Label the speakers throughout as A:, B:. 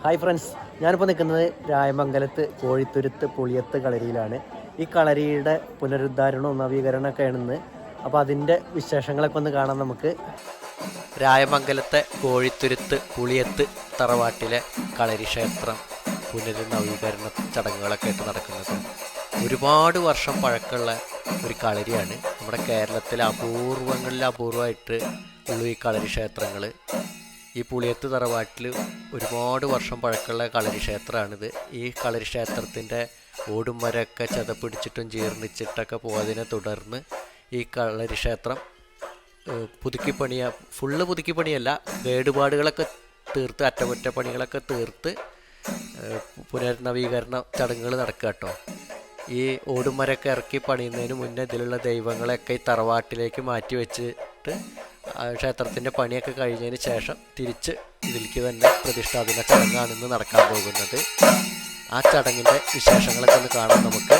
A: Hi friends, ഞാനിപ്പോൾ നിൽക്കുന്നത് രായമംഗലത്ത് കോഴിത്തുരുത്ത് പുളിയത്ത് കളരിയിലാണ്. ഈ കളരിയുടെ പുനരുദ്ധാരണവും നവീകരണമൊക്കെയാണെന്ന്. അപ്പോൾ അതിൻ്റെ വിശേഷങ്ങളൊക്കെ ഒന്ന് കാണാം നമുക്ക്. രായമംഗലത്തെ കോഴിത്തുരുത്ത് പുളിയത്ത് തറവാട്ടിലെ കളരി ക്ഷേത്രം പുനർനവീകരണ ചടങ്ങുകളൊക്കെ ആയിട്ട് നടക്കുന്നത്. ഒരുപാട് വർഷം പഴക്കമുള്ള ഒരു കളരിയാണ്. നമ്മുടെ കേരളത്തിലെ അപൂർവമായിട്ട് ഉള്ള ഈ കളരി ക്ഷേത്രങ്ങൾ. ഈ പുളിയത്ത് തറവാട്ടിൽ ഒരുപാട് വർഷം പഴക്കമുള്ള കളരി ക്ഷേത്രമാണിത്. ഈ കളരി ക്ഷേത്രത്തിൻ്റെ ഓടും മരമൊക്കെ ചതപ്പിടിച്ചിട്ടും ജീർണിച്ചിട്ടൊക്കെ പോയതിനെ തുടർന്ന് ഈ കളരി ക്ഷേത്രം ഫുള്ള് പുതുക്കിപ്പണിയല്ല, കേടുപാടുകളൊക്കെ തീർത്ത് അറ്റകുറ്റപ്പണികളൊക്കെ തീർത്ത് പുനർനവീകരണ ചടങ്ങുകൾ നടക്കുക കേട്ടോ. ഈ ഓടുമരൊക്കെ ഇറക്കി പണിയുന്നതിന് മുന്നേ ഇതിലുള്ള ദൈവങ്ങളെയൊക്കെ ഈ തറവാട്ടിലേക്ക് മാറ്റി വെച്ചിട്ട് ക്ഷേത്രത്തിൻ്റെ പണിയൊക്കെ കഴിഞ്ഞതിന് ശേഷം തിരിച്ച് ഇതിലേക്ക് തന്നെ പ്രതിഷ്ഠാപന ചടങ്ങാണ് ഇന്ന് നടക്കാൻ പോകുന്നത്. ആ ചടങ്ങിൻ്റെ വിശേഷങ്ങളൊക്കെ ഒന്ന് കാണാം നമുക്ക്.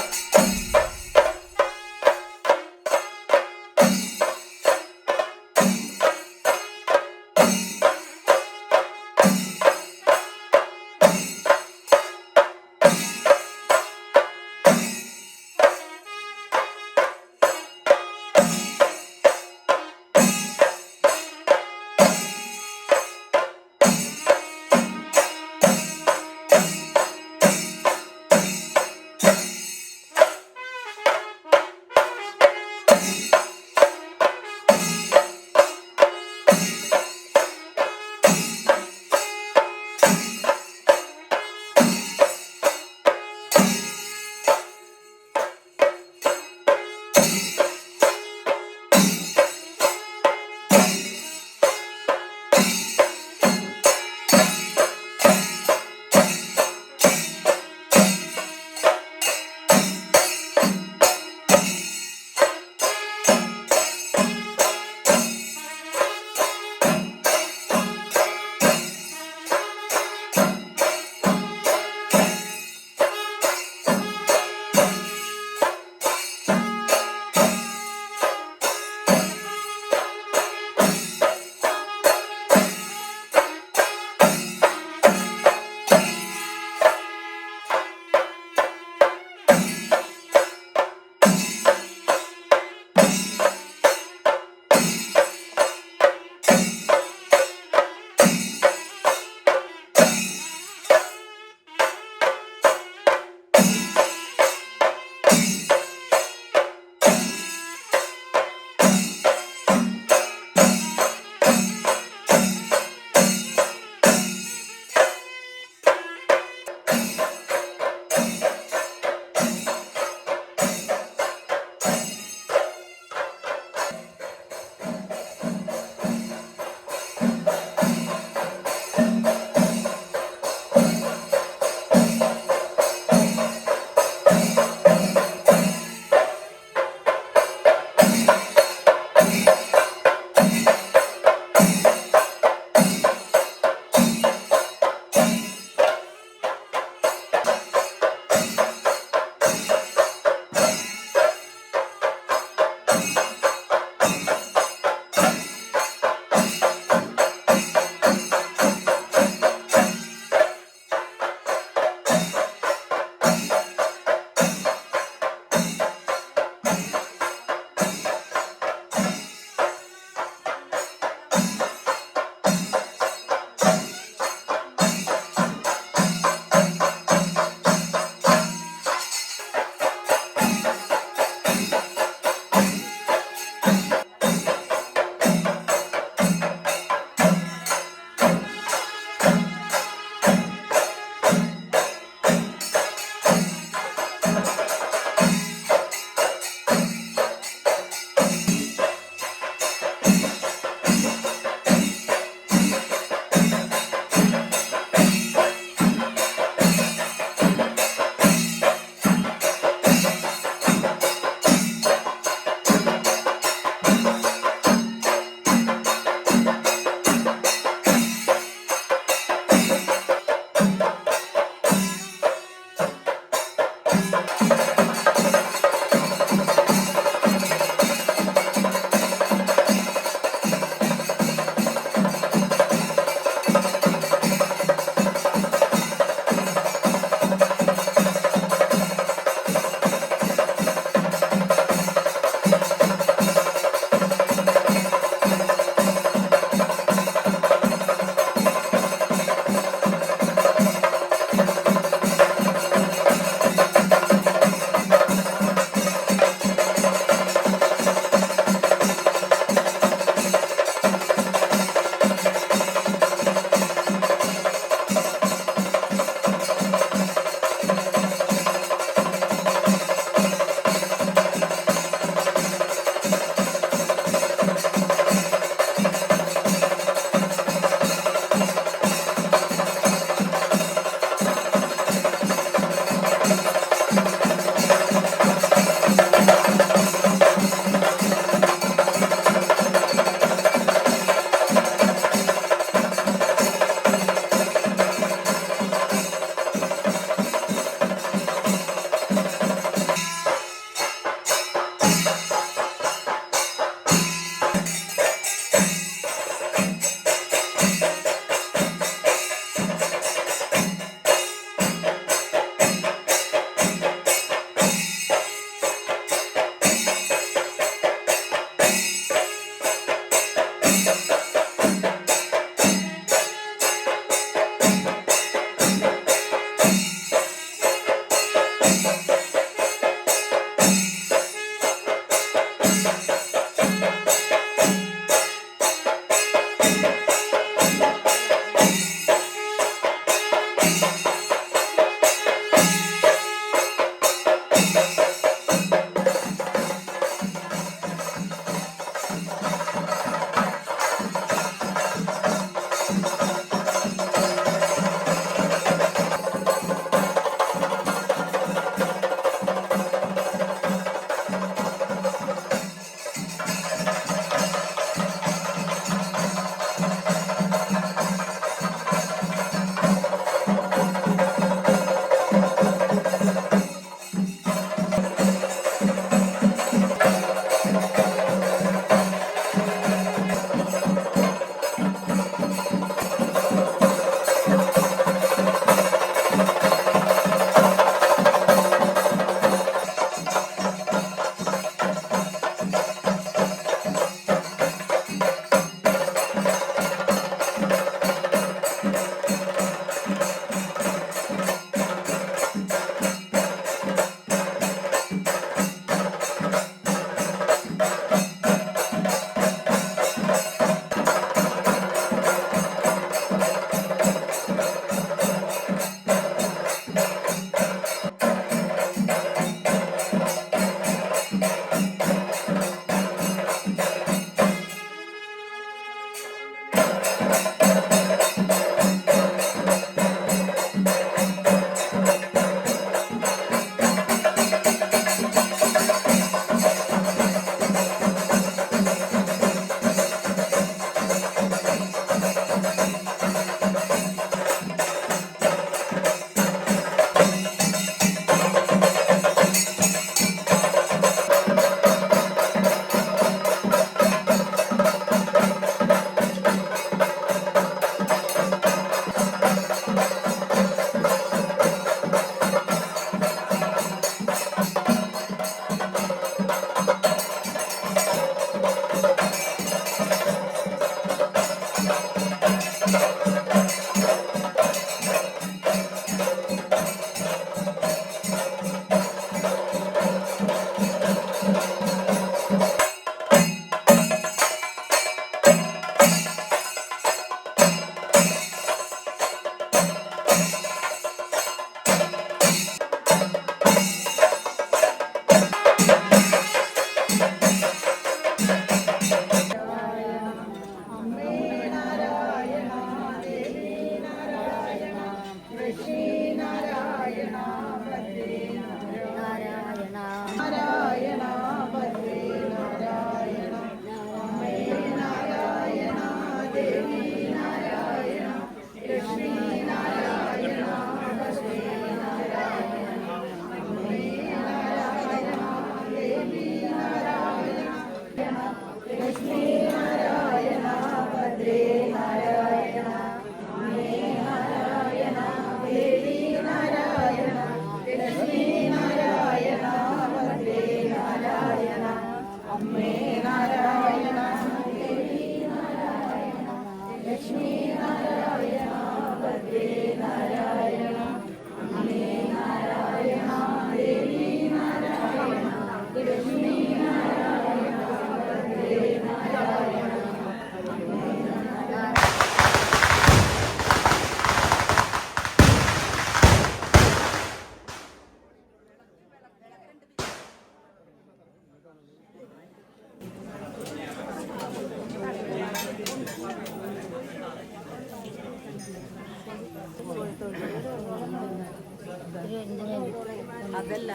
B: അതല്ല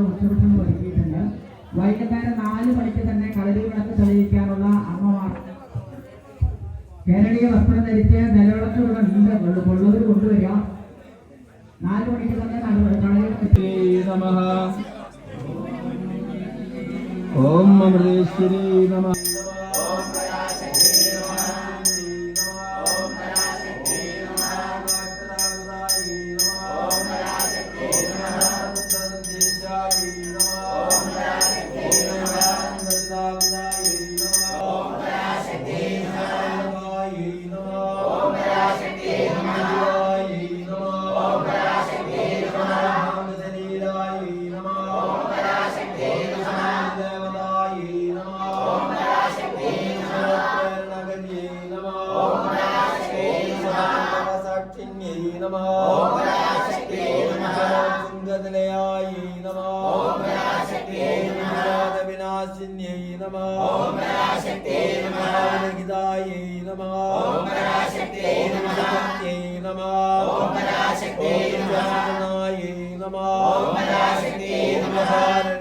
C: ഉച്ചഭക്ഷണം ഒരുക്കിയിട്ടുണ്ട്. വൈകുന്നേരം 4 മണിക്ക് തന്നെ കളരി വിളക്ക് തെളിയിക്കാനുള്ള അമ്മമാർ കേരളീയ വസ്ത്രം ധരിച്ച് നിലവിളക്ക് ഇവിടെ ഉണ്ട്, കൊള്ളൂർ കൊണ്ടുവരിക. 4 മണിക്ക് തന്നെ കളരി നമഃ. ഓം അമൃതേശ്വരി നമഃ.
B: നിലയായി നമഃ ഓം പരാശക്തിയേ നമഃ വിനാശിന്യൈ നമഃ ഓം പരാശക്തിയേ നമഃ ലളിതായൈ നമഃ ഓം പരാശക്തിയേ നമഃ സത്യൈ നമഃ ഓം പരാശക്തിയേ നമഃ നമഃ ഓം പരാശക്തിയേ നമഃ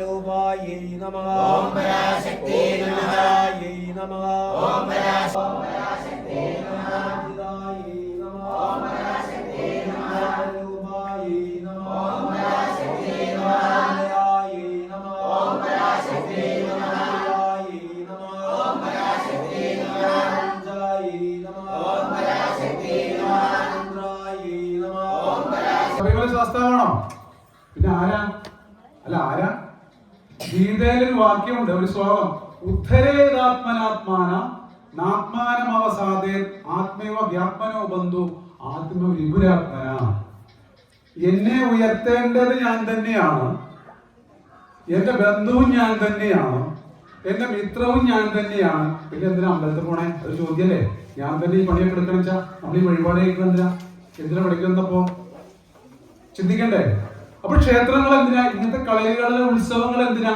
B: രൂപായൈ നമഃ ഓം പരാശക്തിയേ നമഃ നമഃ ഓം പരാശക്തിയേ നമഃ ലളിതായൈ നമഃ ഓം പരാശക്തിയേ നമഃ രൂപായൈ നമഃ ഓം പരാശക്തിയേ നമഃ നിലയായൈ നമഃ ഓം പരാശക്തിയേ നമഃ നമഃ ഓം പരാശക്തിയേ നമഃ ജായൈ നമഃ ഓം പരാശക്തിയേ നമഃ ഇന്ദ്രായൈ നമഃ ഓം പരാശക്തിയേ
D: ശാസ്ത്രമാണോ? പിന്നെ ആരാ? അല്ല ആരാ? ഗീതയിലൊരു വാക്യമുണ്ട്, ഒരു ശ്ലോകം, ഉദ്ധരേതാത്മനാത്മാന നാത്മാനമവസാദേ ആത്മേവ വ്യാത്മനോ ബന്ധു ആത്മ വിപുരാത്മന. എന്നെ ഉയർത്തേണ്ടത് ഞാൻ തന്നെയാണ്, എന്റെ ബന്ധുവും ഞാൻ തന്നെയാണ്, എന്റെ മിത്രവും ഞാൻ തന്നെയാണ്. പിന്നെ എന്തിനാ അമ്പലത്തിൽ പോണേ? ഒരു ചോദ്യല്ലേ. ഞാൻ തന്നെ ഈ പണിയൊക്കെ എടുക്കണം വെച്ചാ നമ്മൾ ഈ വഴിപാട് എന്തിനാ പഠിക്കുന്നപ്പോ ചിന്തിക്കണ്ടേ? അപ്പൊ ക്ഷേത്രങ്ങൾ എന്തിനാ? ഇങ്ങനത്തെ കളരികളിലെ ഉത്സവങ്ങൾ എന്തിനാ?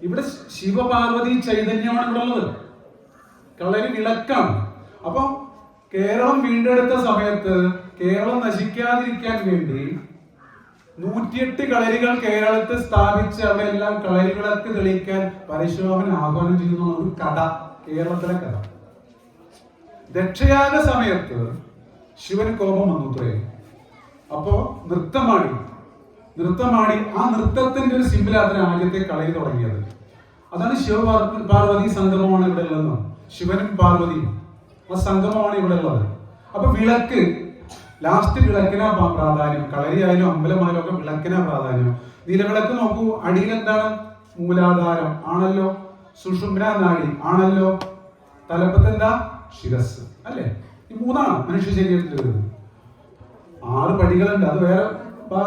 D: ഇവിടെ ശിവപാർവതി ചൈതന്യമാണ് ഇവിടെ ഉള്ളത്, കളരി വിളക്കാണ്. അപ്പൊ കേരളം വീണ്ടെടുത്ത സമയത്ത് കേരളം നശിക്കാതിരിക്കാൻ വേണ്ടി 108 കളരികൾ കേരളത്തിൽ സ്ഥാപിച്ച് അവയെല്ലാം കളരി വിളക്ക് തെളിയിക്കാൻ പരശുരാമൻ ആഹ്വാനം ചെയ്യുന്ന ഒരു കഥ, കേരളത്തിലെ കഥ. ദക്ഷയാഗ സമയത്ത് ശിവന് കോപം വന്നുത്രേ. അപ്പോ നൃത്തമാടി ആ നൃത്തത്തിന്റെ ഒരു സിമ്പിളാണ് ആദ്യത്തെ കളരി തുടങ്ങിയത്. അതാണ് ശിവപാർവതി സംഗമമാണ് ഇവിടെ ഉള്ളത്. ശിവനും പാർവതിയും ആ സംഗമമാണ് ഇവിടെ ഉള്ളത്. അപ്പൊ വിളക്ക്, ലാസ്റ്റ് വിളക്കിനാ പ്രാധാന്യം. കളരിയായാലും അമ്പലമായാലും ഒക്കെ വിളക്കിനാ പ്രാധാന്യം. നിലവിളക്ക് നോക്കൂ, അടിയിൽ എന്താണ്? മൂലാധാരം ആണല്ലോ, സുഷുമ്ന നാഡി ആണല്ലോ, തലപ്പത്ത് എന്താ? ശിരസ് അല്ലേ? ഈ മൂന്നാണ് മനുഷ്യ ശരീരത്തിൽ വരുന്നത്. 6 പടികളുണ്ട്, അത് വേറെ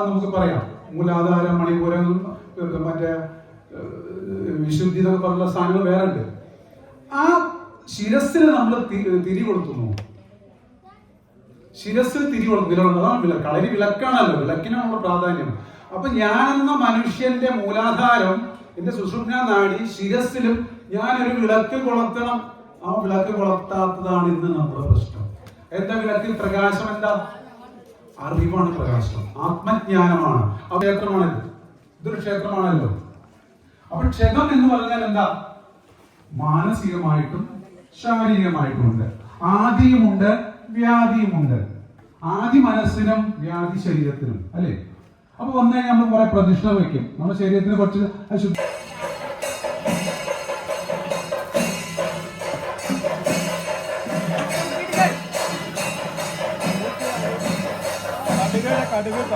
D: നമുക്ക് പറയാം. മൂലാധാരം, മണിപൂരം, മറ്റേ വിശുദ്ധി എന്നൊക്കെ പറഞ്ഞ സ്ഥാനങ്ങൾ വേറെ ഉണ്ട്. ആ ശിരസിന് നമ്മൾ തിരി കൊടുക്കുന്നു, ശിരസിന് തിരി കൊടുക്കുന്നു. അതാണ് കളരി വിളക്കാണല്ലോ, വിളക്കിന് നമ്മുടെ പ്രാധാന്യം. അപ്പൊ ഞാനെന്ന മനുഷ്യന്റെ മൂലാധാരം, എന്റെ സുഷുമ്ന നാഡി, ശിരസിലും ഞാനൊരു വിളക്ക് കൊളുത്തണം. ആ വിളക്ക് കൊളുത്താത്തതാണ് ഇന്ന് നമ്മുടെ പ്രശ്നം. എന്താ വിളക്കിൽ പ്രകാശം? എന്താ? അറിവാണ് പ്രകാശം, ആത്മജ്ഞാനമാണ്. ആ ക്ഷേത്രമാണിത്, ഇതൊരു ക്ഷേത്രമാണല്ലോ. അപ്പൊ ക്ഷേത്രം എന്ന് പറഞ്ഞാൽ എന്താ? മാനസികമായിട്ടും ശാരീരികമായിട്ടുമുണ്ട്. ആദിയുമുണ്ട്, വ്യാധിയുമുണ്ട്. ആദി മനസ്സിനും വ്യാധി ശരീരത്തിനും അല്ലേ? അപ്പൊ വന്നു കഴിഞ്ഞാൽ നമ്മൾ കുറെ പ്രതിഷ്ഠ വയ്ക്കും, നമ്മുടെ ശരീരത്തിന് കുറച്ച് കടുക്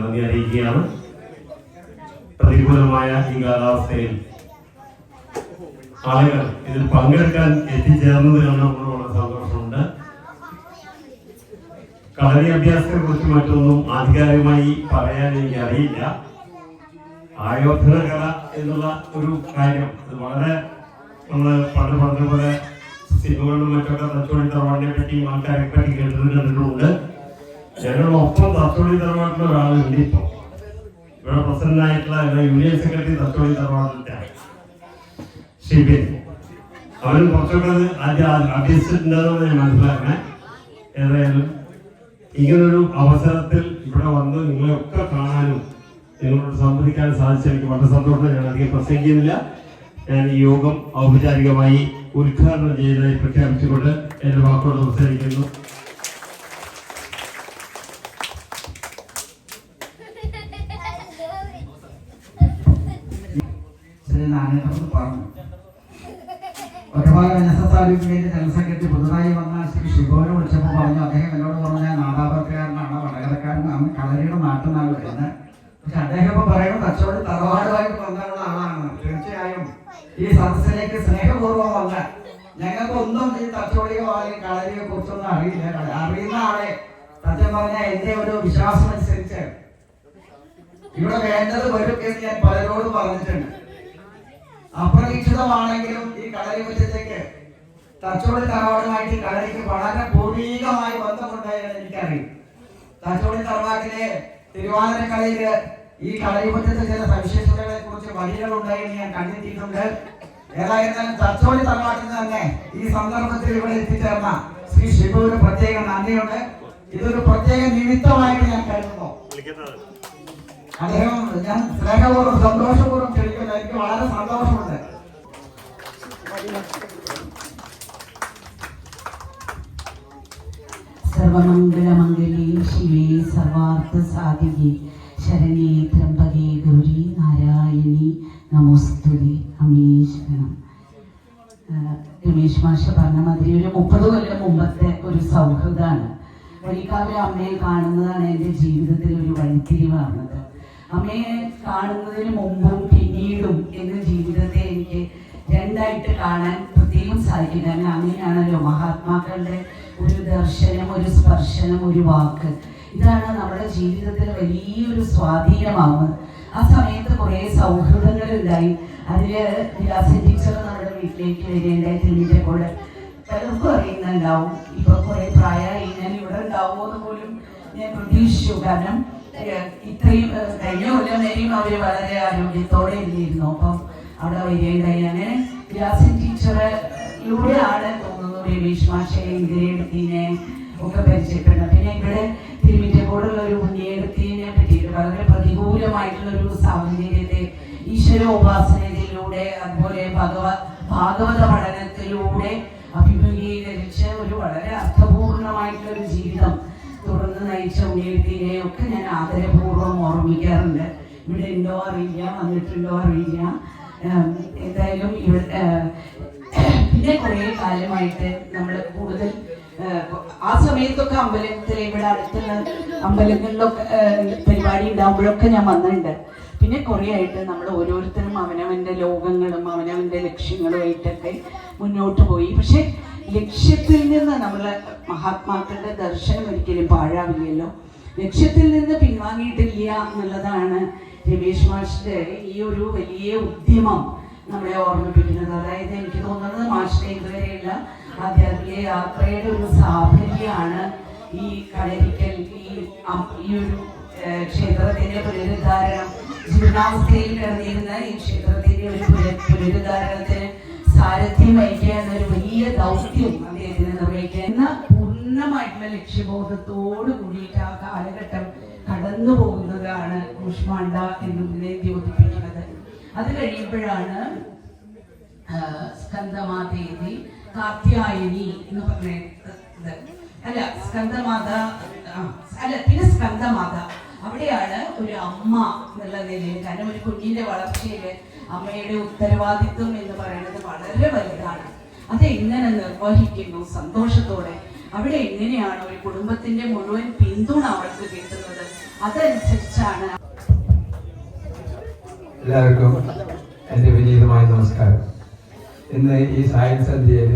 E: നന്ദി അറിയിക്കുകയാണ്. പ്രതികൂലമായ ഈ കാലാവസ്ഥയിൽ ആളുകൾ ഇതിൽ പങ്കെടുക്കാൻ എത്തിച്ചേർന്നത് കാണുമ്പോൾ വളരെ സന്തോഷമുണ്ട്. കളരി അഭ്യാസത്തെ കുറിച്ച് മറ്റൊന്നും ആധികാരികമായി പറയാൻ എനിക്ക് അറിയില്ല. ആയോധന കല എന്നുള്ള ഒരു കാര്യം അത് വളരെ നമ്മൾ പണ്ട് പറഞ്ഞ പോലെ സിനിമകളിലും മറ്റൊക്കെ തച്ചോളി തറവാടിനെ പറ്റിയും ആൾക്കാരെ പറ്റി കണ്ടിട്ടുണ്ട്. ഞങ്ങളൊപ്പം തച്ചോളി തറവാട്ടിലെ ഒരാളുണ്ട് ഇപ്പം ഇവിടെ പ്രസിഡന്റ് ആയിട്ടുള്ള യൂണിയൻ സെക്രട്ടറി തച്ചോളി തറവാടിന്റെ ഷിബിൻ. അവരും കുറച്ചൊക്കെ ആദ്യം അഭ്യസിച്ചിട്ടുണ്ടെന്നാണ് ഞാൻ മനസ്സിലാക്കണേ. ഏതായാലും ഇങ്ങനൊരു അവസരത്തിൽ ഇവിടെ വന്ന് നിങ്ങളെയൊക്കെ കാണാനും നിങ്ങളോട് സംവദിക്കാൻ സാധിച്ച എനിക്ക് വളരെ സന്തോഷം. ഞാൻ അധികം പ്രസംഗിക്കുന്നില്ല. ഞാൻ ഈ യോഗം ഔപചാരികമായി ഉദ്ഘാടനം ചെയ്തതായി പ്രഖ്യാപിച്ചുകൊണ്ട് എന്റെ വാക്കുകൾ അവസാനിക്കുന്നു.
C: പറഞ്ഞു ഒരുപാട് NSS ജനറൽ സെക്രട്ടറി പുതുതായി വന്ന ശ്രീ ഷിബോനെ വിളിച്ചപ്പോൾ പറഞ്ഞു, അദ്ദേഹം എന്നോട് പറഞ്ഞ നാദാപുരക്കാരനാണ്, വടകരക്കാരനാണ്, കളരിയുടെ നാട്ടിൽ നിന്നാണ് വരുന്നത്. പക്ഷെ അദ്ദേഹം ഇപ്പൊ പറയുന്നത് തച്ചോളി തറവാടുമായിട്ട് ബന്ധമുള്ള ആളാണ്. തീർച്ചയായും ഈ സദസ്സിലേക്ക് സ്നേഹപൂർവ്വം വന്ന ഞങ്ങൾക്കൊന്നും ഈ തച്ചോളിയോ അല്ലെങ്കിൽ കളരിയെ കുറിച്ചൊന്നും അറിയില്ല. അറിയുന്ന ആളെ സത്യം പറഞ്ഞാൽ എന്റെ ഒരു വിശ്വാസം അനുസരിച്ച് ഇവിടെ വേണ്ടത് വരും എന്ന് ഞാൻ പലരോടും പറഞ്ഞിട്ടുണ്ട്. അപ്രതീക്ഷിതമാണെങ്കിലും ഈ കളരി മുറ്റത്തേക്ക് തച്ചോളി തറവാടുമായിട്ട് കളരിക്ക് വളരെ പൂർവികമായി ബന്ധമുണ്ടായെന്ന് എനിക്കറിയും. തച്ചോളി തറവാട്ടിലെ തിരുവാതിരക്കളിയില് ഈ കളരി മുറ്റത്തെ ചില സവിശേഷതകളെ കുറിച്ച് വഴികൾ ഉണ്ടായെന്ന് ഞാൻ കണ്ടെത്തിയിട്ടുണ്ട്. ഏതായിരുന്നാലും തച്ചോളി തറവാട്ടിൽ തന്നെ ഈ സന്ദർഭത്തിൽ ഇവിടെ എത്തിച്ചേർന്ന ശ്രീ ഷിബുവിന് പ്രത്യേക നന്ദിയുണ്ട്. ഇതൊരു പ്രത്യേക നിമിത്തമായിട്ട് ഞാൻ കരുതുന്നു. അദ്ദേഹം ഞാൻ സ്നേഹപൂർവ്വം സന്തോഷപൂർവ്വം ക്ഷണിക്കുന്നു. എനിക്ക് വളരെ സന്തോഷമുണ്ട്.
F: സർവമംഗളമംഗലേ ശിവേ സർവാർത്ഥ സാധികേ ശരണേ ത്രംബകേ ഗൗരി നാരായണി നമോസ്തുതേ. അമേശ്വരം. രമേശ് മാഷ പറഞ്ഞ മാതിരി ഒരു 30 കൊല്ലം മുമ്പത്തെ ഒരു സൗഹൃദമാണ്. ഒരിക്കലും അമ്മയെ കാണുന്നതാണ് എൻ്റെ ജീവിതത്തിൽ ഒരു വഴിത്തിരിവാകുന്നത്. അമ്മയെ കാണുന്നതിന് മുമ്പും പിന്നീടും എന്ന ജീവിതത്തെ എനിക്ക് രണ്ടായിട്ട് കാണാൻ പ്രത്യേകം സാധിക്കും. കാരണം അങ്ങനെയാണല്ലോ മഹാത്മാക്കളുടെ ഒരു ദർശനം, ഒരു സ്പർശനം, ഒരു വാക്ക്, ഇതാണ് നമ്മുടെ ജീവിതത്തിൽ വലിയൊരു സ്വാധീനമാകുന്നത്. ആ സമയത്ത് കുറേ സൗഹൃദങ്ങൾ ഉണ്ടായി. അതില് വിലാസൻ ടീച്ചർ നമ്മുടെ വീട്ടിലേക്ക് വരേണ്ടായി. തിരുമിന്റെ കൂടെ പലർക്കും അറിയുന്നുണ്ടാവും. ഇപ്പൊ കുറെ പ്രായമായി ഞാൻ ഇവിടെ ഉണ്ടാവുമോ എന്ന് പോലും ഞാൻ പ്രതീക്ഷിച്ചു. കാരണം ഇത്രയും കഴിഞ്ഞ കൊല്ലം വരെയും അവര് വളരെ ആരോഗ്യത്തോടെ ഇല്ലായിരുന്നു. അപ്പം അവിടെ വരികയുണ്ടായി. അങ്ങനെ വിലാസൻ ടീച്ചറിലൂടെയാണ് തോന്നുന്നു രമേശ് മാഷെ, ഇന്ദിരയെടുത്തിനെ ഒക്കെ പരിചയപ്പെടുന്നത്. പിന്നെ ഇവിടെ തിരുമിറ്റക്കോടുള്ള ഒരു ഉണ്ണിയെടുത്തിനെ പറ്റിയിട്ട് വളരെ പ്രതികൂലമായിട്ടുള്ളൊരു സാഹചര്യത്തെ ഈശ്വരോപാസനയിലൂടെ അതുപോലെ ഭാഗവത പഠനത്തിലൂടെ അഭിമുഖീകരിച്ച ഒരു വളരെ അർത്ഥപൂർണമായിട്ടുള്ള ഒരു ജീവിതം തുടർന്ന് നയിച്ച ഉണ്ണിയെഴുത്തിനെ ഒക്കെ ഞാൻ ആദരപൂർവ്വം ഓർമ്മിക്കാറുണ്ട്. ഇവിടെ ഉണ്ടോ അറിയില്ല, വന്നിട്ടുണ്ടോ അറിയില്ല. എന്തായാലും ഇവിടെ പിന്നെ കുറേ കാലമായിട്ട് നമ്മൾ കൂടുതൽ ആ സമയത്തൊക്കെ അമ്പലത്തിൽ ഇവിടെ അടുത്തുള്ള അമ്പലങ്ങളിലൊക്കെ പരിപാടി ഉണ്ടാകുമ്പോഴൊക്കെ ഞാൻ വന്നിട്ടുണ്ട്. പിന്നെ കുറേ ആയിട്ട് നമ്മൾ ഓരോരുത്തരും അവനവൻ്റെ ലോകങ്ങളും അവനവൻ്റെ ലക്ഷ്യങ്ങളുമായിട്ടൊക്കെ മുന്നോട്ട് പോയി. പക്ഷെ ലക്ഷ്യത്തിൽ നിന്ന് നമ്മളെ മഹാത്മാക്കളുടെ ദർശനം ഒരിക്കലും പാഴാവില്ലല്ലോ. ലക്ഷ്യത്തിൽ നിന്ന് പിൻവാങ്ങിയിട്ടില്ല എന്നുള്ളതാണ് രമേശ് മാഷിന്റെ ഈ ഒരു വലിയ ഉദ്യമം നമ്മളെ ഓർമ്മിപ്പിക്കുന്നത്. അതായത് എനിക്ക് തോന്നുന്നത് മാഷിന്റെ ഇതുവരെയുള്ള ആധ്യാത്മിക യാത്രയുടെ ഒരു സാഫല്യമാണ് ഈ കളരിക്കൽ, ഈ ഒരു ക്ഷേത്രത്തിന്റെ പുനരുദ്ധാരണം, ജീർണാവസ്ഥയിൽ കിടന്നിരുന്ന ഈ ക്ഷേത്രത്തിന്റെ ഒരു പുനരുദ്ധാരണത്തിന് സാരഥ്യം വഹിക്കുക എന്നൊരു വലിയ ദൗത്യം അദ്ദേഹത്തിന് നിർവഹിക്കുക എന്ന പൂർണ്ണമായിട്ടുള്ള ലക്ഷ്യബോധത്തോട് കൂടിയിട്ട് ആ കാലഘട്ടം കടന്നു പോകുന്നതാണ് കൂഷ്മാണ്ഡ എന്നതിനെ ദ്യോതിപ്പിക്കുന്നത്. അത് കഴിയുമ്പോഴാണ് സ്കന്ദമാതേതി കാർത്യായനി എന്ന് പറഞ്ഞത്. അല്ല സ്കന്ദമാത അല്ല പിന്നെ സ്കന്ദമാത. അവിടെയാണ് ഒരു അമ്മ എന്നുള്ള നിലയിൽ, കാരണം ഒരു കുഞ്ഞിന്റെ വളർച്ചയില് അമ്മയുടെ ഉത്തരവാദിത്വം എന്ന് പറയുന്നത് വളരെ വലുതാണ്. അതെങ്ങനെ നിർവഹിക്കുന്നു സന്തോഷത്തോടെ, അവിടെ എങ്ങനെയാണ് ഒരു കുടുംബത്തിന്റെ മുഴുവൻ പിന്തുണ അവർക്ക് കിട്ടുന്നത്, അതനുസരിച്ചാണ്.
G: എല്ലാവർക്കും എൻ്റെ വിനീതമായ നമസ്കാരം. ഇന്ന് ഈ സായം സന്ധ്യയിൽ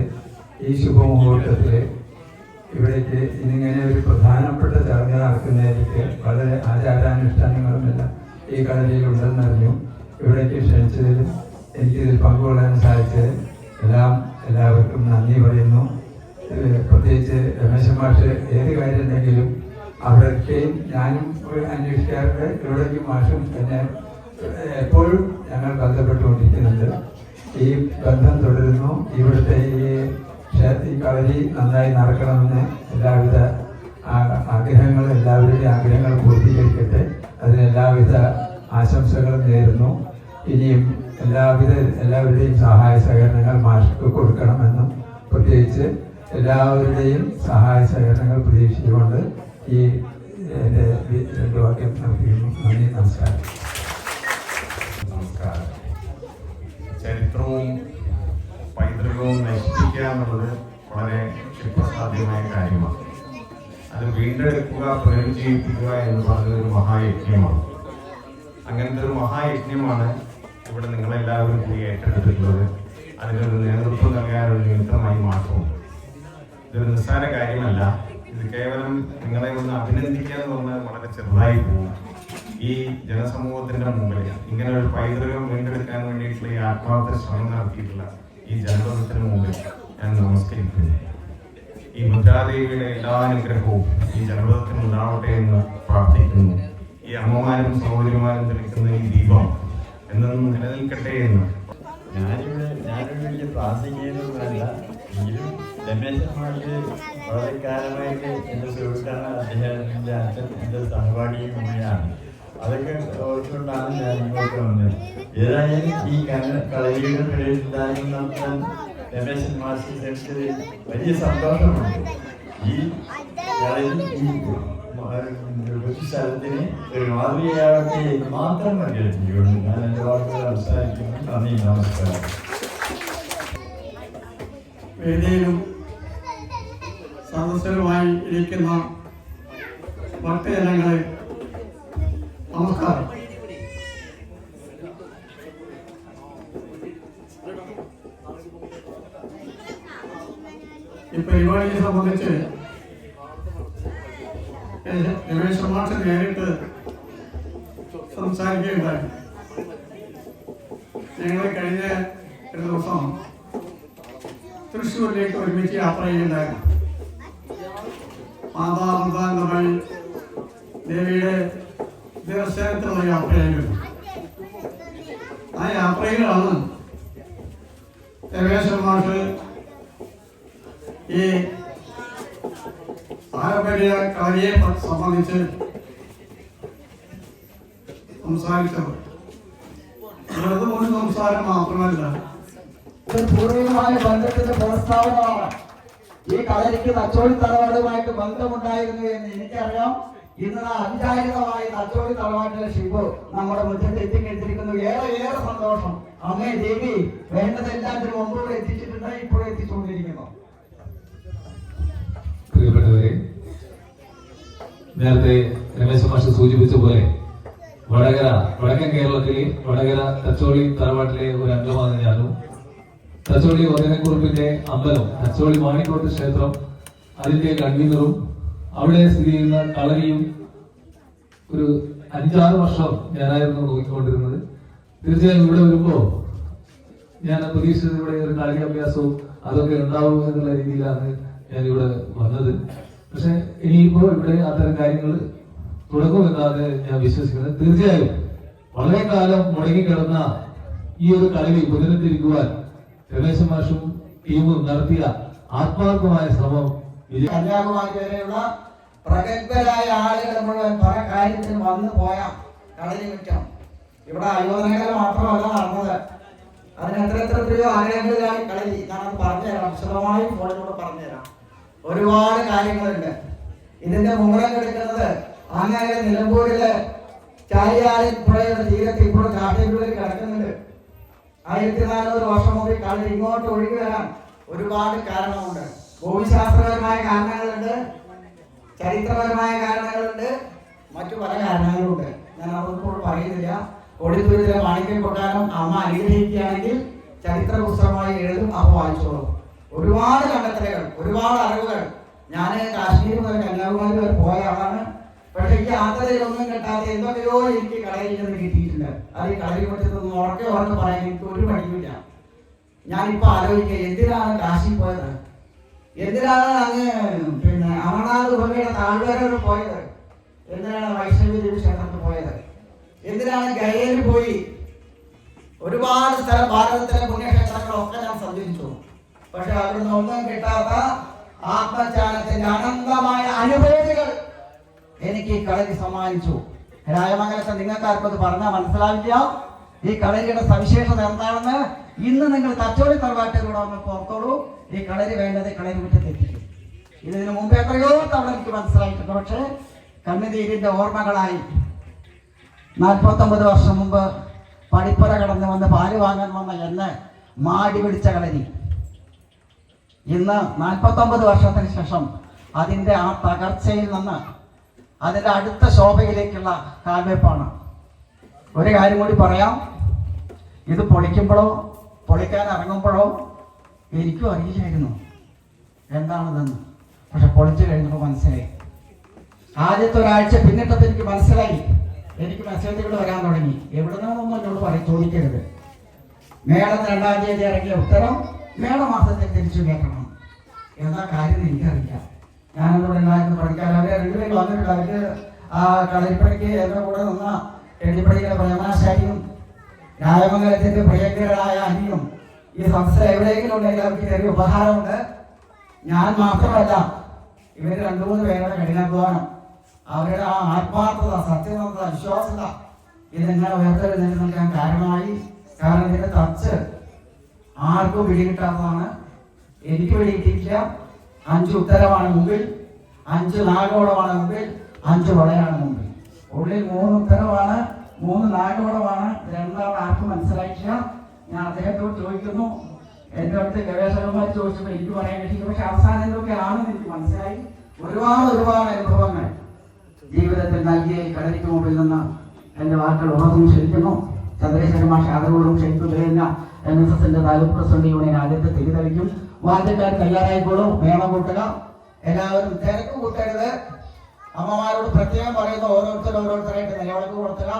G: ഈ ശുഭമുഹൂർത്തത്തിൽ ഇവിടേക്ക് ഇന്നിങ്ങനെ ഒരു പ്രധാനപ്പെട്ട ചടങ്ങ് നടക്കുന്നതിലേക്ക് വളരെ ആചാരാനുഷ്ഠാനങ്ങളുമെല്ലാം ഈ കളരിയിൽ ഉണ്ടെന്നറിഞ്ഞു. ഇവിടേക്ക് ക്ഷണിച്ചതിലും എനിക്കിതിൽ പങ്കുകൊള്ളാൻ സാധിച്ചതിൽ എല്ലാം എല്ലാവർക്കും നന്ദി പറയുന്നു. പ്രത്യേകിച്ച് രമേശൻ മാഷ് ഏത് കാര്യം ഉണ്ടെങ്കിലും അവിടേക്കും ഞാനും അന്വേഷിക്കാറുണ്ട്. ഇവിടേക്കും മാഷും എന്നെ എപ്പോഴും ഞങ്ങൾ ബന്ധപ്പെട്ടുകൊണ്ടിരിക്കുന്നുണ്ട്. ഈ ബന്ധം തുടരുന്നു. ഇവിടുത്തെ ഈ കളരി നന്നായി നടക്കണമെന്ന് എല്ലാവിധ ആഗ്രഹങ്ങളും എല്ലാവരുടെയും ആഗ്രഹങ്ങൾ പൂർത്തീകരിക്കട്ടെ. അതിന് എല്ലാവിധ ആശംസകളും നേരുന്നു. ഇനിയും എല്ലാവരുടെയും സഹായ സഹകരണങ്ങൾ മാഷക്ക് കൊടുക്കണമെന്നും പ്രത്യേകിച്ച് എല്ലാവരുടെയും സഹായ സഹകരണങ്ങൾ പ്രതീക്ഷിച്ചുകൊണ്ട് ഈ എൻ്റെ 2 വാക്യം നൽകുന്നു. നന്ദി, നമസ്കാരം.
E: നമസ്കാരം. ചരിത്രവും പൈതൃകവും നശിപ്പിക്കുക എന്നുള്ളത് വളരെ ക്ഷിപ്രസാധ്യമായ കാര്യമാണ്. അത് വീണ്ടെടുക്കുക, പുനരുജ്ജീവിപ്പിക്കുക എന്ന് പറയുന്നത് ഒരു മഹായജ്ഞമാണ്. അങ്ങനത്തെ ഒരു മഹായജ്ഞമാണ് ഇവിടെ നിങ്ങളെല്ലാവരും കൂടി ഏറ്റെടുത്തിട്ടുള്ളത്. അതിനൊരു നേതൃത്വം നൽകാനൊരു നിമിത്തമായി മാത്രം. ഇതൊരു നിസ്സാര കാര്യമല്ല. ഇത് കേവലം നിങ്ങളെ ഒന്ന് അഭിനന്ദിക്കുക എന്ന് പറഞ്ഞാൽ വളരെ ചെറുതായി പോകും. ഈ ജനസമൂഹത്തിന്റെ മുമ്പിൽ ഇങ്ങനെ ഒരു പൈതൃകം വീണ്ടെടുക്കാൻ വേണ്ടിയിട്ടുള്ള ഈ ആത്മാർത്ഥ ശ്രമം നടത്തിയിട്ടുള്ള ഈ ജനപദത്തിന് മുമ്പിൽ ഞാൻ നമസ്കരിക്കുന്നു. ഈ മുദ്രാദേവിയുടെ എല്ലാ അനുഗ്രഹവും ഈ ജനപദത്തിന് ഉണ്ടാവട്ടെ എന്ന് പ്രാർത്ഥിക്കുന്നു. ഈ അമ്മമാരും സഹോദരിമാരും തെളിക്കുന്ന ഈ ദീപം എന്നും നിലനിൽക്കട്ടെ എന്ന്.
B: ഞാനൊരു വലിയ പ്രാസംഗികനൊന്നുമല്ല, എങ്കിലും രമേശൻ മാഷ് വളരെ കാലമായിട്ട് എൻ്റെ സുഹൃത്താണ്. അദ്ദേഹത്തിൻ്റെ അച്ഛൻ എൻ്റെ സഹപാഠിയും ഉമ്മയാണ്. അതൊക്കെ ഓർത്തുകൊണ്ടാണ് ഞാൻ ഇങ്ങോട്ട് വന്നത്. ഏതായാലും ഈ കളരിയുടെ പ്രദേശം നടത്താൻ രമേശൻ മാഷ് ക്ഷണിച്ചത് വലിയ സന്തോഷമുണ്ട്. ഈ കളരി ഈ സ്ഥലത്തിന് ഒരു മാതൃകയാവട്ടെ എന്ന് മാത്രം അഭ്യർത്ഥിക്കുന്നു. ഞാൻ എൻ്റെ വാക്കുകൾ അവസാനിക്കുന്നു. നന്ദി, നമസ്കാരം.
H: വേദിയിലും സദസ്സരുമായി ഇരിക്കുന്ന ഭക്തജനങ്ങളെ നമസ്കാരം. ഈ പരിപാടിയെ സംബന്ധിച്ച് രമേശൻ മാഷ് നേരിട്ട് സംസാരിക്കുകയുണ്ടായി. ഞങ്ങൾ കഴിഞ്ഞ ഒരു ദിവസം തൃശ്ശൂരിലേക്ക് ഒരുമിച്ച് യാത്ര ചെയ്യുന്നുണ്ടായിരുന്നു. മാതാമൃതാനന്ദമയി ദേവിയുടെ ദർശനത്തിനുള്ള യാത്രയായിരുന്നു. ആ യാത്രയിലാണ് രമേശൻ മാഷ് ഈ പാരമ്പര്യ കളരിയെ സംബന്ധിച്ച് സംസാരിച്ചത്. വെറുതെ ഒരു സംസാരം മാത്രമല്ല,
C: പൂർവികമായ ബന്ധത്തിന്റെ പ്രസ്താവനമാണ്. ഈ കളരിക്ക് തച്ചോളി തറവാടുമായിട്ട് ബന്ധമുണ്ടായിരുന്നു എന്ന് എനിക്കറിയാം. ഇന്ന് അവിചാരിതമായി തച്ചോളി തറവാട്ടിലെ ശിവു നമ്മുടെ മുറ്റത്ത് എത്തിക്കെത്തിരിക്കുന്നു. ഏറെ സന്തോഷം. അമ്മേ ദേവി വേണ്ടതെല്ലാത്തിനും മുമ്പോട്ട് എത്തിച്ചിട്ടുണ്ട്, ഇപ്പോഴും എത്തിച്ചുകൊണ്ടിരിക്കുന്നു.
I: പ്രിയപ്പെട്ടവരെ, നേരത്തെ രമേശ് മാഷ് സൂചിപ്പിച്ച പോലെ വടകൻ കേരളത്തിലെ വടകര തച്ചോളി തറവാട്ടിലെ ഒരു അംഗമാണ് ഞാനും. തച്ചോളി ഒതേനക്കുറുപ്പിന്റെ അമ്പലം, തച്ചോളി മാണിക്കോട്ട് ക്ഷേത്രം, അതിന്റെ കൺവീനറും അവിടെ സ്ഥിതി ചെയ്യുന്ന കളരിയും ഒരു 5-6 വർഷം ഞാനായിരുന്നു നോക്കിക്കൊണ്ടിരുന്നത്. തീർച്ചയായും ഇവിടെ വരുമ്പോ ഞാൻ പ്രതീക്ഷിച്ചത് ഇവിടെ ഒരു കളരി അഭ്യാസവും അതൊക്കെ ഉണ്ടാവും എന്നുള്ള രീതിയിലാണ് ഞാൻ ഇവിടെ വന്നത്. പക്ഷെ ഇനിയിപ്പോ ഇവിടെ അത്തരം കാര്യങ്ങൾ തുടങ്ങുമെന്നാണ് ഞാൻ വിശ്വസിക്കുന്നത്. തീർച്ചയായും വളരെ കാലം മുടങ്ങിക്കിടന്ന ഈ ഒരു കളരി പുനരുദ്ധരിക്കുവാൻ രമേശൻ മാഷും ടീമും നടത്തിയ ആത്മാർത്ഥമായ ശ്രമം
C: കന്യാകുമാരി വരെയുള്ള പ്രഗത്ഭരായ ആളുകൾ മുഴുവൻ പല കാര്യത്തിന് വന്നു പോയ കളരി മുറ്റം ഇവിടെ അയോധനകൾ മാത്രമല്ല നടന്നത്. അതിന് എത്രയോ ആഗ്രഹങ്ങളിലാണ് കളരി. ഞാനത് പറഞ്ഞുതരാം, വിശദമായി ഫോണിലൂടെ പറഞ്ഞുതരാം. ഒരുപാട് കാര്യങ്ങളുണ്ട്. ഇതിന്റെ മുമ്പം എടുക്കുന്നത് അങ്ങനെ നിലമ്പൂരിലെ ചാലിയാറിൻ പുഴയുടെ തീരത്ത് ഇപ്പോഴും കാട്ടിനുള്ളിൽ കിടക്കുന്നുണ്ട്. 1400 വർഷം മുമ്പ് കളരി ഇങ്ങോട്ട് ഒഴുകി വരാൻ ഒരുപാട് കാരണമുണ്ട്. ഭൂമിശാസ്ത്രപരമായ കാരണങ്ങളുണ്ട്, ചരിത്രപരമായ കാരണങ്ങളുണ്ട്, മറ്റു പല കാരണങ്ങളുണ്ട്. ഞാൻ അതൊന്നും പറയുന്നില്ല. ഒളിത്തൂരിലെ മാണിക്യം കൊട്ടാരം അമ്മ അനുഗ്രഹിക്കുകയാണെങ്കിൽ ചരിത്ര പുസ്തകമായി എഴുതും, അപ്പോൾ വായിച്ചോളും. ഒരുപാട് കണ്ടെത്തലുകൾ, ഒരുപാട് അറിവുകൾ. ഞാൻ കാശ്മീർ മുതൽ കന്യാകുമാരി വരെ പോയ ആളാണ്. പക്ഷെ ഈ യാത്രയിലൊന്നും കിട്ടാത്ത എന്തൊക്കെയോ എനിക്ക് കളരിയിൽ നിന്ന് കിട്ടിയിട്ടുണ്ട്. അത് ഈ കളരി പറ്റത്തൊന്നും ഉറക്കെ പറയാൻ എനിക്ക് ഒരു മടിയുമില്ല. ഞാനിപ്പോ ആലോചിക്കുക, എന്തിനാണ് കാശി പോയത്, എന്തിനാണ് അങ്ങ് അമർനാഥ് ഗുഹയുടെ താഴ്വരയിൽ പോയത്, എന്തിനാണ് വൈഷ്ണവി ദേവി ക്ഷേത്രത്തിൽ പോയത്, എന്തിനാണ് ഗയയിൽ പോയി. ഒരുപാട് സ്ഥലം, ഭാരതത്തിലെ പുണ്യക്ഷേത്രങ്ങളൊക്കെ ഞാൻ സഞ്ചരിച്ചു. പക്ഷെ അവിടുന്ന് ഒന്നും കിട്ടാത്ത ആത്മജ്ഞാനത്തിന്റെ അനന്തമായ അനുഭൂതികൾ എനിക്ക് ഈ കളരി സമ്മാനിച്ചു. രായമംഗലത്തെ നിങ്ങൾക്കാർക്കും അത് പറഞ്ഞാൽ മനസ്സിലാവില്ല. ഈ കളരിയുടെ സവിശേഷത എന്താണെന്ന് ഇന്ന് നിങ്ങൾ തച്ചോളി തറവാട്ടിലൂടെ ഒന്ന് പുറത്തോളൂ. ഈ കളരി വേണ്ടത് കളരി മുറ്റത്തെത്തിക്കും. ഇതിനു മുമ്പ് എത്രയോ തവണ എനിക്ക് മനസ്സിലായിട്ടുണ്ട്. പക്ഷേ കണ്ണുനീരിന്റെ ഓർമ്മകളായി 49 വർഷം മുമ്പ് പടിപ്പുര കടന്ന് വന്ന് പാല് വാങ്ങാൻ വന്ന എന്നെ മാടി പിടിച്ച കളരി ഇന്ന് 49 വർഷത്തിന് ശേഷം അതിൻ്റെ ആ തകർച്ചയിൽ നിന്ന് അതിൻ്റെ അടുത്ത ശോഭയിലേക്കുള്ള കാൽവെപ്പാണ്. ഒരു കാര്യം കൂടി പറയാം, ഇത് പൊളിക്കുമ്പോഴോ പൊളിക്കാൻ ഇറങ്ങുമ്പോഴോ എനിക്കും അറിയില്ലായിരുന്നു എന്താണിതെന്ന്. പക്ഷെ പൊളിച്ചു കഴിഞ്ഞപ്പോൾ മനസ്സിലായി. ആദ്യത്തെ ഒരാഴ്ച പിന്നിട്ടപ്പോൾ എനിക്ക് മനസ്സിലായി. എനിക്ക് മെസ്സേജുകൾ വരാൻ തുടങ്ങി. എവിടുന്നാണെന്നൊന്നും എന്നോട് ചോദിക്കരുത്. മേടം 2-ാം തീയതി ഇറങ്ങിയ ഉത്തരം മേടമാസത്തിൽ തിരിച്ചു കേൾക്കണം. എന്താ കാര്യം എനിക്കറിയില്ല. ഞാനതോടെ ഉണ്ടായിരുന്നു പഠിക്കാൻ. അവരെ രണ്ടുപേരും വന്നിട്ടുണ്ട്. അവർക്ക് ആ കളരിപ്പണിക്ക് എൻ്റെ കൂടെ നിന്ന എഴുതിപ്പണിയുടെ പ്രേമാശാരിയും രായമംഗലത്തിന്റെ പ്രിയങ്കരായ അനിയും ഈ സംസ്ഥ എവിടെയെങ്കിലും ഉണ്ടെങ്കിൽ അവർക്ക് ചെറിയ ഉപഹാരമുണ്ട്. ഞാൻ മാത്രമല്ല, ഇവർ 2-3 പേരുടെ കഠിനാധ്വാനം, അവരുടെ ആ ആത്മാർത്ഥത, സത്യസന്ധത, വിശ്വാസത ഇതെങ്ങനെ ഉയർത്തെഴുന്നേറ്റ് നൽകാൻ കാരണമായി. കാരണം ഇതിന്റെ തച്ച് ആർക്കും പിടികിട്ടാത്തതാണ്. എനിക്ക് പിടികിട്ടില്ല. 5 ഉത്തരമാണ് മുമ്പിൽ, 5 നാഗോളമാണ് മുമ്പിൽ, 5 വളയാണ് മുമ്പിൽ. ഉള്ളിൽ 3 ഉത്തരവാണ്, 3 നാഗോളമാണ്. രണ്ടാമത് ആർക്കും മനസ്സിലായിട്ടില്ല. ഞാൻ അദ്ദേഹത്തോട് ചോദിക്കുന്നു. എൻ്റെ അടുത്ത് ഗവേഷകന്മാർ ചോദിച്ചപ്പോൾ എനിക്ക് പറയാൻ കഴിയും. പക്ഷെ അവസാനം എന്തൊക്കെ ആണെന്ന് എനിക്ക് മനസ്സിലായി. ഒരുപാട് അനുഭവങ്ങൾ ജീവിതത്തിൽ നൽകിയ ഈ കളരിക്ക് മുമ്പിൽ നിന്ന് എൻ്റെ വാക്കുകൾ ഉറന്നും ക്ഷണിക്കുന്നു. ചന്ദ്രശേഖരൻ മാഷ് ആദരവോടും ക്ഷണിക്കുകയില്ല. NSSന്റെ താലൂക്ക് പ്രസിഡന്റ് യൂണിയൻ ആദ്യത്തെ തിരിതെളിക്കും. വാദ്യക്കാർ തയ്യാറായിക്കോളൂ. മേളം കൂട്ടുക. എല്ലാവരും തിരക്ക് കൂട്ടരുത്. അമ്മമാരോട് പ്രത്യേകം പറയുന്ന ഓരോരുത്തരായിട്ട് നിലവിളക്ക് കൊടുക്കുക.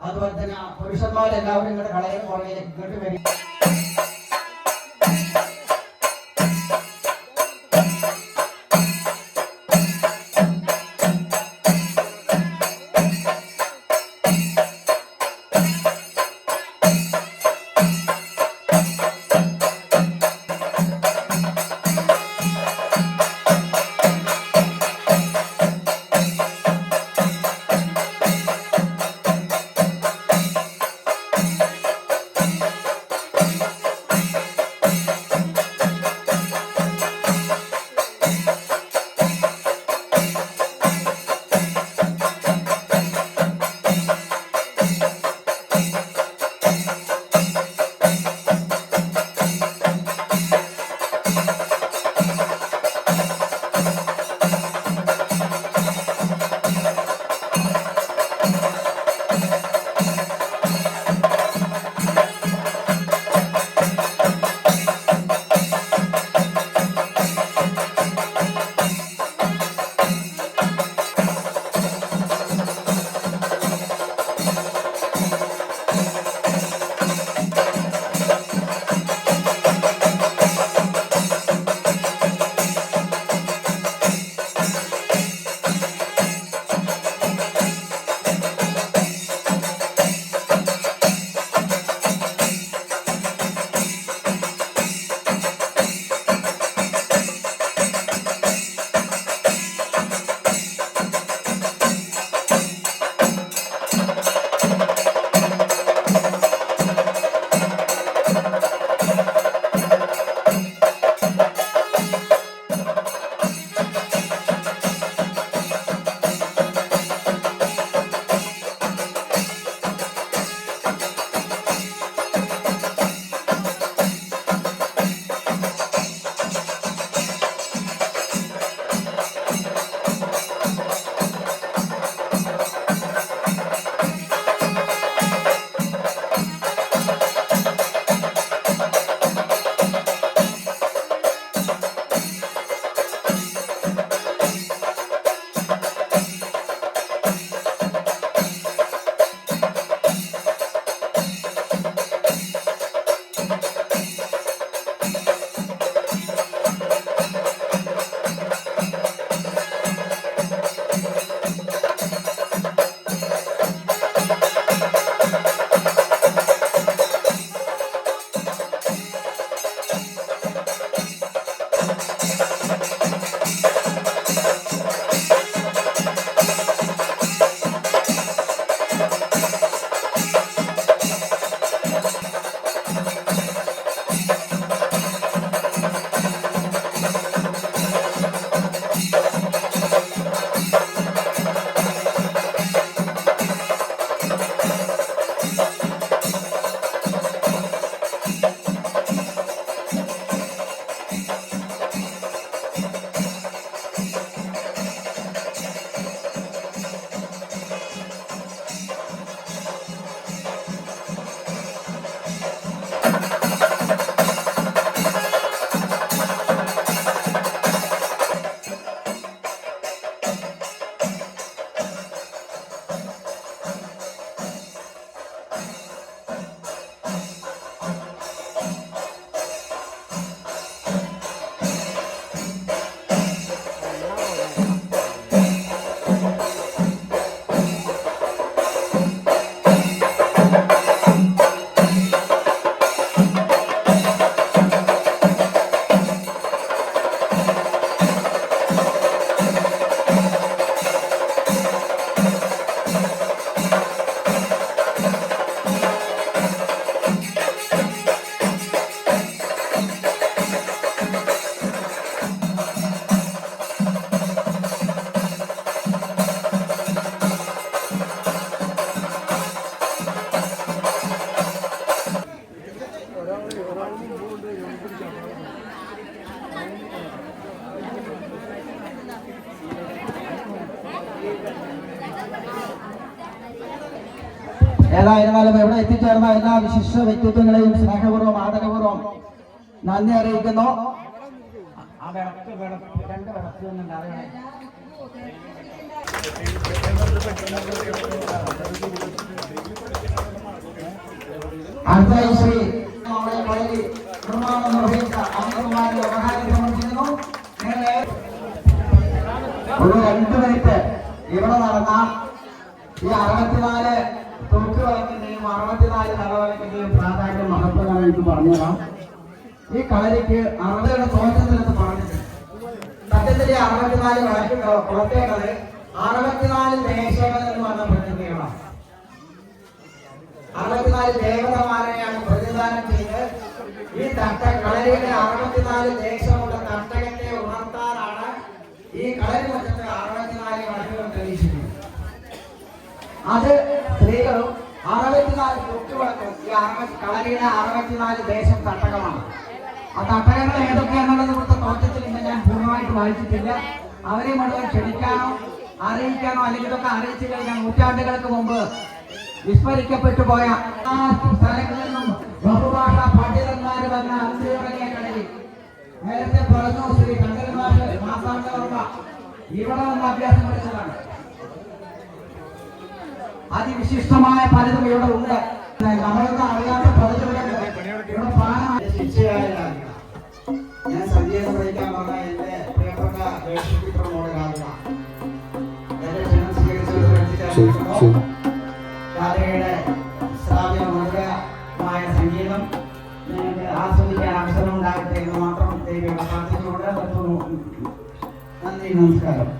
C: അതുപോലെ തന്നെ പുരുഷന്മാരെല്ലാവരും ഇങ്ങോട്ട് കളയുടെ പുറകിലേക്ക് ഇങ്ങോട്ട് വരിക. ഏതായിരുന്നാലും ഇവിടെ എത്തിച്ചേർന്ന എല്ലാ വിശിഷ്ട വ്യക്തിത്വങ്ങളെയും സ്നേഹപൂർവ്വം ആദരപൂർവ്വം നന്ദി അറിയിക്കുന്നു. അടുത്തായി ശ്രീ നിർമ്മാണം നിർവഹിച്ച അമിതകുമാരി വ്യവഹാരം സമർപ്പിക്കുന്നു. ഒരു 2 മിനിറ്റ് ഇവിടെ നടന്ന ഈ 64 തൂക്കുവിളക്കിന്റെയും 64 തലവിളക്കിന്റെയും പ്രാധാന്യം മഹത്വം എനിക്ക് പറഞ്ഞുതരാം. ഈ കളരിക്ക് 60 തോറ്റത്തിലെന്ന് പറഞ്ഞിട്ടുണ്ട്. സത്യത്തിൽ 64 വിളക്ക് പുറത്തേക്കത് 64 ദേശങ്ങൾ എന്ന് പറഞ്ഞ പ്രതിനിധികളാണ്. 64 ദേവതമാരെയാണ് പ്രതിദാനം ചെയ്ത് ഈ കളരിയുടെ 64 ദേശമുള്ള തട്ടകത്തെ ഉണർത്താനാണ് ഈ കളരി മറ്റത്ത് 64 വിളക്കുകൾ തെളിയിച്ചിരിക്കുന്നത്. അത് സ്ത്രീകളും 64 കുട്ടിവിളക്കും ഈ കളരിയുടെ 64 ദേശം തട്ടകമാണ്. ആ തട്ടകങ്ങൾ ഏതൊക്കെയാണെന്നുള്ളത് ഇവിടുത്തെ തോറ്റത്തിൽ ഇന്ന് ഞാൻ പൂർണ്ണമായിട്ട് വായിച്ചിട്ടില്ല. അവരെ മുഴുവൻ ക്ഷണിക്കാനോ അറിയിക്കാനോ അല്ലെങ്കിൽ ഇതൊക്കെ അറിയിച്ചു കഴിഞ്ഞാൽ നൂറ്റാണ്ടുകൾക്ക് മുമ്പ് വിസ്മരിക്കപ്പെട്ടു പോയ ആ സ്ഥലങ്ങളിൽ നിന്നും ബഹുഭാഷ പണ്ഡിതന്മാർ വന്ന അന്തിറങ്ങിയ കളരി നേരത്തെ പറഞ്ഞു ശ്രീ കണ്ടന്മാര് മാസാന്തവർമ്മ ഇവിടെ വന്ന് അഭ്യാസം പഠിച്ചതാണ്. അതിവിശിഷ്ടമായ പലതും ഇവിടെ ഉണ്ട്. നമ്മളൊന്നും അറിയാത്ത പലതും ഇവിടെ ശിക്ഷയായിരിക്കണം. ഞാൻ സംഗീതം പഠിക്കാൻ പറഞ്ഞ എന്റെ പ്രിയപ്പെട്ട ദേഷ്യത്തിനോട് കാണുക എന്റെ ക്ഷണം സ്വീകരിച്ചു രാധയുടെ ശ്രാവ്യ മധുരമായ സംഗീതം നിങ്ങൾക്ക് ആസ്വദിക്കാൻ അവസരം ഉണ്ടാകട്ടെ എന്ന് മാത്രം ദൈവം പ്രാർത്ഥിച്ചുകൊണ്ട് നിർത്തുന്നു. നന്ദി, നമസ്കാരം.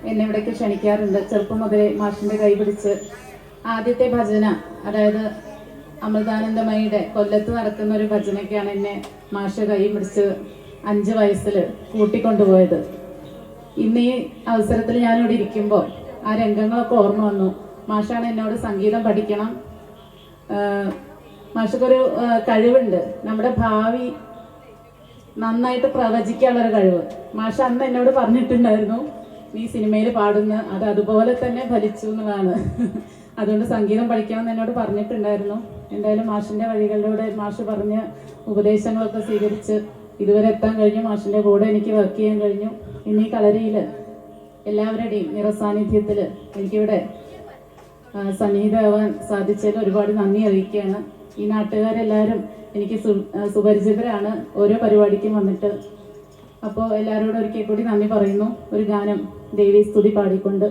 J: എന്നെ ഇവിടേക്ക് ക്ഷണിക്കാറുണ്ട്. ചെറുപ്പം മുതലേ മാഷിന്റെ കൈ പിടിച്ച് ആദ്യത്തെ ഭജന, അതായത് അമൃതാനന്ദമയുടെ കൊല്ലത്ത് നടക്കുന്ന ഒരു ഭജനയ്ക്കാണ് എന്നെ മാഷ് കൈ പിടിച്ച് 5 വയസ്സിൽ കൂട്ടിക്കൊണ്ടുപോയത്. ഇന്ന് ഈ അവസരത്തിൽ ഞാനിവിടെ ഇരിക്കുമ്പോൾ ആ രംഗങ്ങളൊക്കെ ഓർമ്മ വന്നു. മാഷാണ് എന്നോട് സംഗീതം പഠിക്കണം, മാഷക്കൊരു കഴിവുണ്ട്, നമ്മുടെ ഭാവി നന്നായിട്ട് പ്രവചിക്കാനുള്ളൊരു കഴിവ്. മാഷ അന്ന് എന്നോട് പറഞ്ഞിട്ടുണ്ടായിരുന്നു, നീ സിനിമയിൽ പാടുന്ന അത് അതുപോലെ തന്നെ ഫലിച്ചു എന്നുള്ളതാണ്. അതുകൊണ്ട് സംഗീതം പഠിക്കണം എന്ന് എന്നോട് പറഞ്ഞിട്ടുണ്ടായിരുന്നു. എന്തായാലും മാഷിൻ്റെ വഴികളിലൂടെ മാഷ് പറഞ്ഞ ഉപദേശങ്ങളൊക്കെ സ്വീകരിച്ച് ഇതുവരെ എത്താൻ കഴിഞ്ഞു. മാഷിൻ്റെ കൂടെ എനിക്ക് വർക്ക് ചെയ്യാൻ കഴിഞ്ഞു. ഇന്ന് ഈ കളരിയിൽ എല്ലാവരുടെയും നിറസാന്നിധ്യത്തിൽ എനിക്കിവിടെ സന്നിഹിതമാവാൻ സാധിച്ചതിൽ ഒരുപാട് നന്ദി അറിയിക്കുകയാണ്. ഈ നാട്ടുകാരെല്ലാവരും എനിക്ക് സുപരിചിതരാണ്, ഓരോ പരിപാടിക്കും വന്നിട്ട്. അപ്പോൾ എല്ലാവരോടും ഒരിക്കൽ കൂടി നന്ദി പറയുന്നു. ഒരു ഗാനം ദേവി സ്തുതി പാടിക്കൊണ്ട്.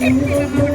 K: Thank you.